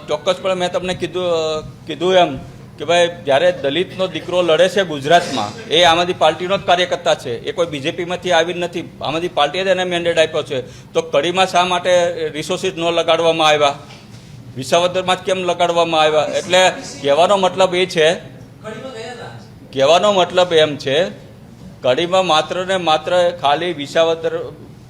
ચોક્કસપણે મેં તમને કીધું એમ કે ભાઈ જ્યારે દલિતનો દીકરો લડે છે ગુજરાતમાં એ આમ આદમી પાર્ટીનો જ કાર્યકર્તા છે, એ કોઈ બીજેપીમાંથી આવી નથી. આમ આદમી પાર્ટીએ જ એને મેન્ડેટ આપ્યો છે. તો કડીમાં શા માટે રિસોર્સિસ ન લગાડવામાં આવ્યા, વિસાવદરમાં જ કેમ લગાડવામાં આવ્યા? એટલે કહેવાનો મતલબ એમ છે કડીમાં માત્ર ને માત્ર ખાલી વિસાવદર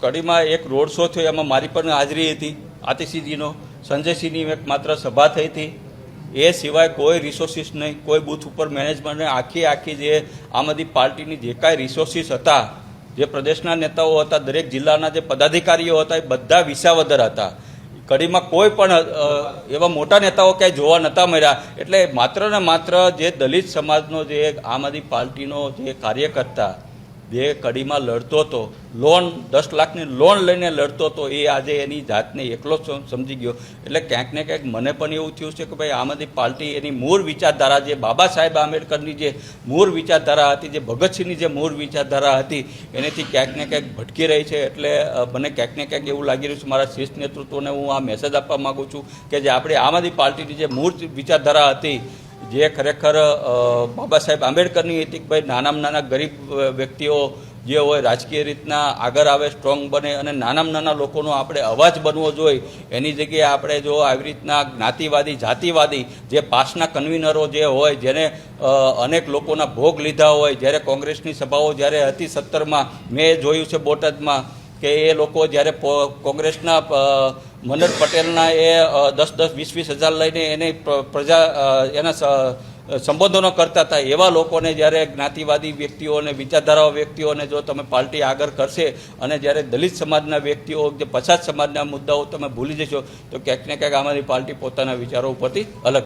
કડીમાં એક રોડ શો થયો, એમાં મારી પણ હાજરી હતી, આતિશીજીનો, સંજયસિંહની એક માત્ર સભા થઈ હતી. એ સિવાય કોઈ રિસોર્સિસ નહીં, કોઈ બૂથ ઉપર મેનેજમેન્ટ નહીં. આખી જે આમ આદમી પાર્ટીની જે કાંઈ રિસોર્સિસ હતા, જે પ્રદેશના નેતાઓ હતા, દરેક જિલ્લાના જે પદાધિકારીઓ હતા, એ બધા વિસાવદર હતા. કડીમાં કોઈ પણ એવા મોટા નેતાઓ ક્યાંય જોવા નહોતા મળ્યા. એટલે માત્ર ને માત્ર જે દલિત સમાજનો જે આમ આદમી પાર્ટીનો જે કાર્યકર્તા જે કડીમાં લડતો હતો, લોન 10 લાખની લોન લઈને લડતો હતો, એ આજે એની જાતને એકલો સમજી ગયો. એટલે ક્યાંક ને ક્યાંક મને પણ એવું થયું છે કે ભાઈ આમ આદમી પાર્ટી એની મૂળ વિચારધારા, જે બાબા સાહેબ આંબેડકરની જે મૂળ વિચારધારા હતી, જે ભગતસિંહની જે મૂળ વિચારધારા હતી, એનેથી ક્યાંક ને ક્યાંક ભટકી રહી છે. એટલે મને ક્યાંક ને ક્યાંક એવું લાગી રહ્યું છે, મારા શીર્ષ નેતૃત્વને હું આ મેસેજ આપવા માગું છું કે જે આપણે આમ આદમી પાર્ટીની જે મૂળ વિચારધારા હતી, જે ખરેખર બાબા સાહેબ આંબેડકરની હતી કે ભાઈ નાના ગરીબ વ્યક્તિઓ જે હોય રાજકીય રીતના આગળ આવે, સ્ટ્રોંગ બને અને નાના લોકોનો આપણે અવાજ બનવો જોઈએ. એની જગ્યાએ આપણે જો આવી રીતના જ્ઞાતિવાદી, જાતિવાદી જે પાસના કન્વીનરો જે હોય, જેને અનેક લોકોના ભોગ લીધા હોય, જ્યારે કોંગ્રેસની સભાઓ જ્યારે હતી 17માં, મેં જોયું છે બોટાદમાં કે એ લોકો જ્યારે કોંગ્રેસના મનોજ પટેલના એ 10-20 હજાર લઈને એને એના સંબોધનો કરતા હતા, એવા લોકોને જ્યારે જ્ઞાતિવાદી વ્યક્તિઓને, વિચારધારા વ્યક્તિઓને જો તમે પાર્ટી આગળ કરશે અને જ્યારે દલિત સમાજના વ્યક્તિઓ, જે પછાત સમાજના મુદ્દાઓ તમે ભૂલી જશો, તો ક્યાંક ને ક્યાંક આમાંથી પાર્ટી પોતાના વિચારો ઉપરથી અલગ